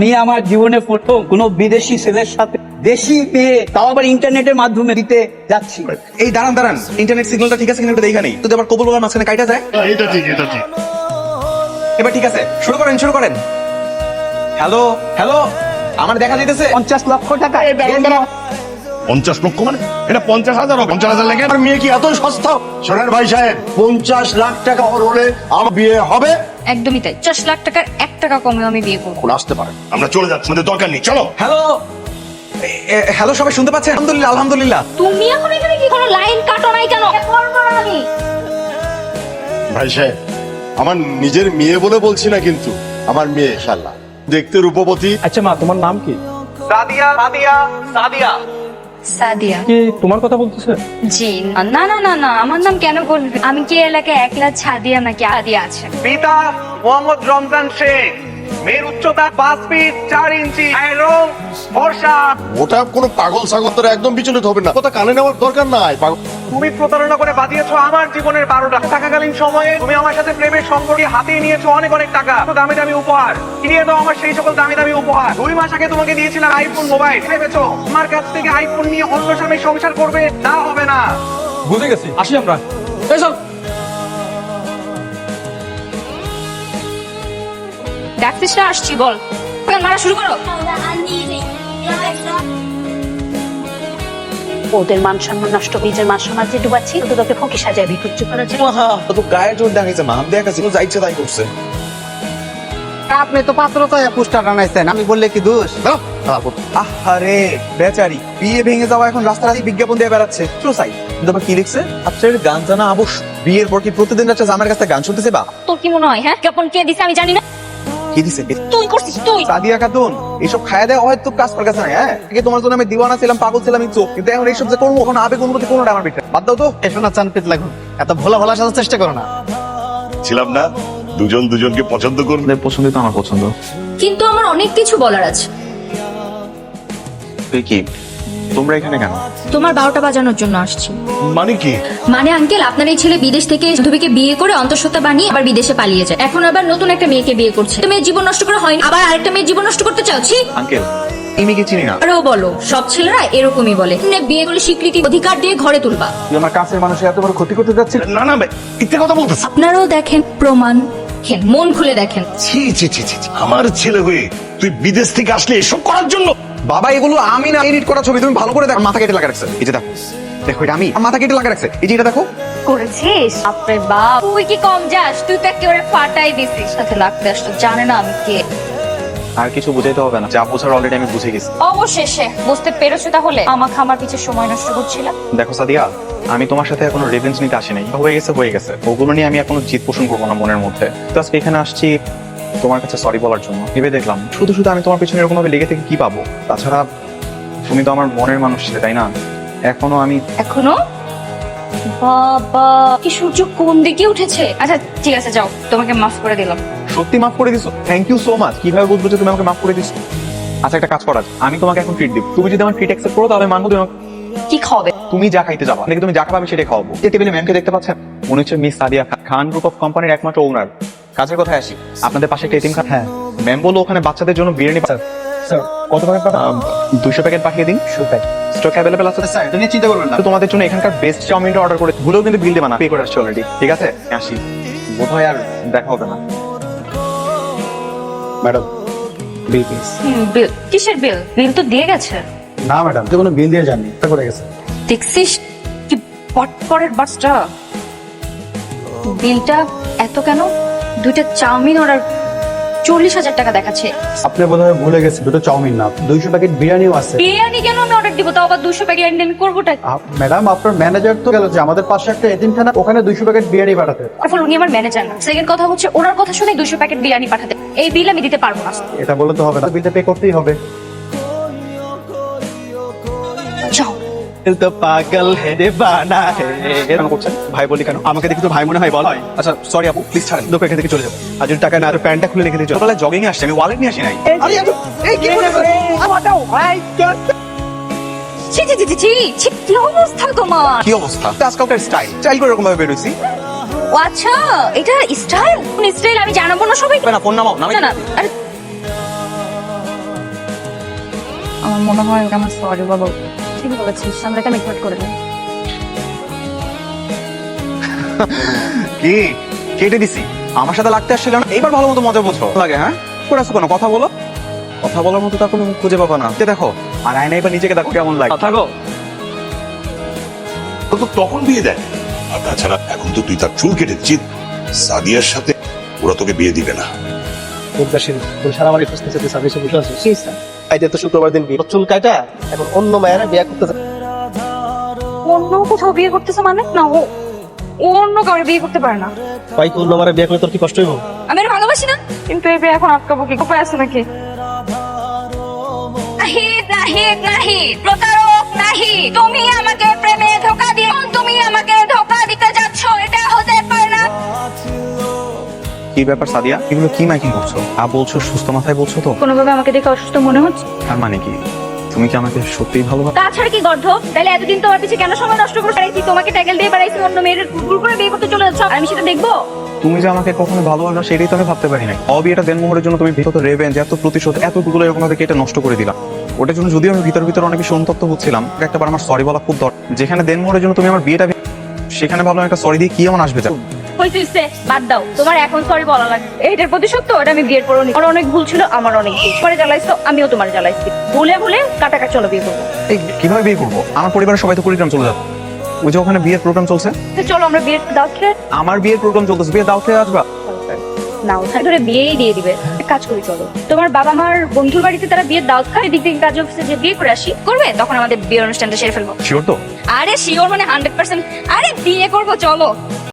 নিয়ে আমার জীবনে প্রথম কোনো বিদেশি ছেলের সাথে দেশি মেয়ে, তাও আবার ইন্টারনেটের মাধ্যমে দিতে যাচ্ছি। এই দাঁড়ান, ইন্টারনেট সিগন্যালটা ঠিক আছে কিনা একটু দেখা নেই। তুই আবার কবুল বলার মাঝখানে কাইটা যায়। এটা ঠিক। এবার ঠিক আছে, শুরু করেন। হ্যালো, আমার দেখা যাইতেছে 50 লক্ষ টাকা। 50 লক্ষ মানে এটা 50,000 50,000 লেগে আর মেয়ে কি এত সস্তা? শোনেন ভাই সাহেব, 50 লাখ টাকা ওর হলে আমার বিয়ে হবে। একদমই তাই। 50 লাখ টাকার 1 টাকা কমে আমি বিয়ে করবো। এখন আসতে পারেন, আমরা চলে যাচ্ছি, আমাদের দরকার নেই, চলো। হ্যালো, সবাই শুনতে পাচ্ছেন? আলহামদুলিল্লাহ। তুমি এখন এখানে কি কোনো লাইন কাটো নাই কেন? করবো না আমি। ভাই সাহেব, আমার নিজের মেয়ে বলে বলছি না, কিন্তু আমার মেয়ে শাল্লা দেখতে রূপবতী। আচ্ছা মা, তোমার নাম কি? সাদিয়া। সাদিয়া। কি তোমার কথা বলতেছে? জি না, আমার নাম কেন বলবে? আমি কি এলাকায় একলা ছাদিয়া নাকি আদিয়া আছে? পিতা মোহাম্মদ রমজান শেখ, মেয়ের উচ্চতা 5 ফিট 4 ইঞ্চি, রং ফর্সা। ওটা কোনো পাগল ছাগল তোরা একদম বিচলিত হবে না, কথা কানে নেওয়ার দরকার নাই। তুমি প্রতারণা করে বাঁধিয়েছো আমার জীবনের 12টা। থাকাকালীন সময়ে তুমি আমার সাথে প্রেমের সম্পর্কে হাতিয়ে নিয়েছো অনেক টাকা, দামি উপহার কিনিয়ে দাও আমার। সেই সকল দামি উপহার 2 মাস আগে তোমাকে দিয়েছিলাম আইফোন মোবাইল, ভেবেছো আমার কাছ থেকে আইফোন নিয়ে অন্য স্বামী সংসার করবে? তা হবে না। বুঝে গেছি, আসি আমরা। চল। ডাকছিস না? আসছি, বল। মারা শুরু করো। ওদের মান সম্মান নষ্ট, নিজের মান সম্মান যে ডুবাচ্ছি, তোকে ফকি সাজায় বিকুচ্ছ করা যায়। তো গায়ের জোর দেখাইছে, মাম দেখাইছে, যা ইচ্ছে তাই করছে। আপনি তো পাত্রতায় পোস্টার বানাইছেন, আমি বললে কি দোষ? আরে বেচারি, বিয়ে ভেঙে যাওয়া এখন রাস্তায় বিজ্ঞাপন দিয়ে বেড়াচ্ছে। সুসাইড। তোমার কি লিখছে? আপনার গান জানা অবশ্য। বিয়ের পর কি প্রতিদিন রাতে আমার কাছে গান শুনতেছে? বা তোর কি মনে হয়? হ্যাঁ, কেমন কে দিছে আমি জানি না। কি দিছে? তুই করছিস তুই। সাদিয়া খাতুন, এইসব খায়া দেওয়া হয়তো কাজ করার কাছে নাই। হ্যাঁ, আগে তোমার জন্য আমি দিওয়ানা ছিলাম, পাগল ছিলাম, ইচ্ছুক, কিন্তু এখন এইসব যে করবো, এখন আবেগ অনুভূতি কোনোটা আমার ভিতরে বাদ দাও তো। এসো না, চান পেট লাগুন, এত ভোলা সাজার চেষ্টা করো না। ছিলাম না দুজন দুজনকে পছন্দ করুন। পছন্দ তো আমার পছন্দ। কিন্তু আমার অনেক কিছু বলার আছে। কি তোমরা এখানে কেন? তোমার 12টা বাজানোর জন্য আসছি। মানে কি? মানে আঙ্কেল, আপনার এই ছেলে বিদেশ থেকে বান্ধবীকে বিয়ে করে অন্তঃসত্ত্বা বানিয়ে আবার বিদেশে পালিয়ে যায়। এখন আবার নতুন একটা মেয়েকে বিয়ে করছে। মেয়ের জীবন নষ্ট করা হয়নি, আবার আরেকটা মেয়ের জীবন নষ্ট করতে চাচ্ছি। আঙ্কেল, আমি কি চিনি না? আরো বলো, সব ছেলেরা এরকমই বলে। বিয়ে করে স্বীকৃতি অধিকার দিয়ে ঘরে তুলবা। তুই আমার কাছের মানুষের এত বড় ক্ষতি করতে যাচ্ছিস? না মিথ্যে কথা বলতেছ। আপনারাও দেখেন, প্রমাণ দেখেন, মন খুলে দেখেন। ছি, আমার ছেলে হয়ে তুই বিদেশ থেকে আসলে এসব করার জন্য? বাবা, এগুলো আমি না এডিট করা ছবি, তুমি ভালো করে দেখো। মাথা কেটে লাগা রাখছে, এই যে দেখো, এটা আমি মাথা কেটে লাগা রাখছে, এই যে এটা দেখো। করেছিস? আপরে বাপ, তুই কি কম যাস? তুই তো একেবারে ফাটাই দিছিস। সাথে লাগতে আসতো, জানে না আমি কে। আর কিছু বুঝাইতে হবে না, যা বোঝার অলরেডি আমি বুঝে গেছি। অবশেষে বুঝতে পেরেছো তাহলে? আমাকে আমার পিছে সময় নষ্ট করছিলাম। দেখো সাদিয়া, আমি তোমার সাথে এখনো রিভেঞ্জ নিতে আসি নাই। হয়ে গেছে, ওগুলো নিয়ে আমি এখনো জিত পোষণ করবো না মনের মধ্যে। তো আজকে এখানে আসছি তোমার কাছে সরি বলার জন্য। ভেবে দেখলাম শুধু আমি তোমার পিছনে এরকম ভাবে লেগে থেকে কি পাবো? তাছাড়া তুমি তো আমার মনের মানুষ ছিলে, তাই না? এখনো বাবা, কি সূর্য কোন দিকে উঠেছে? আচ্ছা ঠিক আছে, যাও, তোমাকে মাফ করে দিলাম। সত্যি মাফ করে দিছো? Thank you so much. কিভাবে বুঝবো যে তুমি আমাকে মাফ করে দিছো? আচ্ছা, একটা কাজ করা, আমি তোমাকে এখন ট্রিট দিব। তুমি যদি আমার ট্রিট অ্যাকসেপ্ট করো তাহলে মানবো। কি খাবে? তুমি যা খাইতে যাবা, নাকি তুমি যা খাবে সেটাই খাওয়াবো। যে টেবিলে ম্যামকে দেখতে পাচ্ছেন, মনে হচ্ছে miss Sadia Khan group of কোম্পানির একমাত্র ওনার। কাজের কথায় আসি, আপনাদের পাশে একটা এতিম খান। হ্যাঁ, ম্যাম বললো ওখানে বাচ্চাদের জন্য বিরিয়ানি। স্যার, কত প্যাকেট পাঠান? 200 প্যাকেট পাঠিয়ে দিন। স্টক অ্যাভেলেবল আছে স্যার, তুমি চিন্তা করবেন না। তো তোমাদের জন্য এখানকার বেস্ট চাউমিনটা অর্ডার করে ভুলেও কিন্তু বিল দেবা না, পে করে আসছি অলরেডি। ঠিক আছে, আসি। বোধহয় আর দেখা হবে না। Madam, bill please. বিল? কিসের বিল? বিল তো দিয়ে গেছে। না ম্যাডাম, যে কোনো বিল দিয়ে যাননি, এটা করে গেছে। দেখছিস কি পটপরের বাসটা? বিলটা এত কেন? 2টা চাউমিন অর্ডার 40,000 টাকা দেখাচ্ছে। আপনি বোধহয় ভুলে গেছে, দুটো চাউমিন না, 200 প্যাকেট বিরিয়ানিও আছে। বিরিয়ানি কেন আমি অর্ডার দিব? তাও আবার 200 প্যাকেট আমি করবোটা? ম্যাডাম, আপনার ম্যানেজার তো গেল যে আমাদের পাশে একটা এতিমখানা, ওখানে 200 প্যাকেট বিরিয়ানি পাঠাতে। আসলে উনি আমার ম্যানেজার না। সেকেন্ড কথা হচ্ছে, ওনার কথা শুনে 200 প্যাকেট বিরিয়ানি পাঠাতে। এই বিল আমি দিতে পারবো না। এটা বলে তো হবে না, বিলটা পে করতেই হবে। যাও। তো পাগল হে দেবানা হে। কেন করছেন? ভাই বলি কেন? আমাকে দেখি তো ভাই মনে হয়, বল। আচ্ছা সরি আপু, প্লিজ ছাড়েন। লোক এখান থেকে চলে যাবো। আর যদি টাকা না আর প্যান্টটা খুলে রেখে দিয়ে চলো। ছোটবেলায় জগিং আসছে, আমি ওয়ালেট নিয়ে আসি নাই। ছি ছি ছি ছি ছি, কি অবস্থা তোমার? কি অবস্থা? আজকালকার স্টাইল করে এরকম ভাবে বেরোইছি। ও আচ্ছা, এটা স্টাইল? কোন স্টাইল আমি জানাবো না সবাই? না, ফোন নামাও। না না, আরে আমার মনে হয় ওকে আমার সরি বলো। ঠিক বলেছিস, আমরা এটা মিটমাট করে নিই। কি কেটে দিছি? আমার সাথে লাগতে আসছিল না, এইবার ভালো মতো মজা বুঝো লাগে। হ্যাঁ করে আসো কেন? কথা বলো। কথা বলার মতো তার কোনো মুখ খুঁজে পাবা না। দেখো আর আয়না এবার নিজেকে দেখো কেমন লাগে। থাকো। তো তখন বিয়ে দেয়। আর তাছাড়া এখন তো তুই তার চুল কেটে দিচ্ছিস, সাদিয়ার সাথে ওরা তোকে বিয়ে দিবে না। তো শুক্রবার দিন বিয়ে চুল কাটা, এখন অন্য মায়েরা বিয়ে করতেছে। অন্য কোথাও বিয়ে করতেছে মানে? না, ও অন্য কাউকে বিয়ে করতে পারে না। ভাই অন্য মারা বিয়ে করলে তোর কি কষ্ট হইব? আমি এটা ভালোবাসি না, কিন্তু এই বিয়ে এখন আটকাবো কি? উপায় আছে নাকি? প্রতারক নাহি, তুমি আমাকে প্রেমে ধোঁকা দিয়ে তুমি আমাকে ধোঁকা দিতে যাচ্ছ, এটা হতে পারে না। কি ব্যাপার সাদিয়া, এগুলো কি মাইকিং করছো? বলছো সুস্থ মাথায় বলছো তো? কোনোভাবে আমাকে দেখে অসুস্থ মনে হচ্ছে? তার মানে কি তুমি কি আমাকে সত্যিই ভালোবাসো? তাছাড়া কি গর্ধব? তাহলে এতদিন তোমার পিছে কেন সময় নষ্ট করে বেড়াইছি? তোমাকে ট্যাগেল দিয়ে বেড়াইছি, অন্য মেয়েদের ভুল করে বিয়ে করতে চলে যাচ্ছ, আর আমি সেটা দেখবো? তুমি যে আমাকে কখনো ভালোবাসো সেটাই তো আমি ভাবতে পারি না। অবিয়েটা দেনমোহরের জন্য তুমি ভিতর রেভেঞ্জ, এত প্রতিশোধ, এতগুলো এরকম ভাবে কেটে নষ্ট করে দিলাম। ওটার জন্য যদিও আমি ভিতর অনেক বেশি অনুতপ্ত হচ্ছিলাম, একটাবার আমার সরি বলা খুব দরকার। যেখানে দেনমোহরের জন্য তুমি আমার বিয়েটা সেখানে ভাবলাম একটা সরি দিয়ে কি এমন আসবে যা। হইছে, বাদ দাও, তোমার এখন সরি বলা লাগে। এইটার প্রতিশোধ তো ওটা আমি বিয়ের পর আমার অনেক ভুল ছিল, আমার অনেক ভুল। পরে জ্বালাইছো, আমিও তোমার জ্বালাইছি। ভুলে ভুলে কাটাকা চলো বিয়ে করবো। এই কিভাবে বিয়ে করবো? আমার পরিবারের সবাই তো কুড়িগ্রাম চলে যাবে। ওই যে ওখানে বিয়ের প্রোগ্রাম চলছে। তো চলো আমরা বিয়ের দাওয়াত খেয়ে আমার বিয়ের প্রোগ্রাম চলতেছে, বিয়ের দাওয়াত খেয়ে আসবা। নাও ধরে বিয়েই দিয়ে দিবে। এক কাজ করি, চলো তোমার বাবা মার বন্ধুর বাড়িতে তারা বিয়ের দাওয়াত খায়, এদিক থেকে কাজ অফিসে যে বিয়ে করে আসি করবে, তখন আমাদের বিয়ের অনুষ্ঠানটা সেরে ফেলবো। শিওর তো? আরে শিওর মানে 100%। আরে বিয়ে করবো, চলো।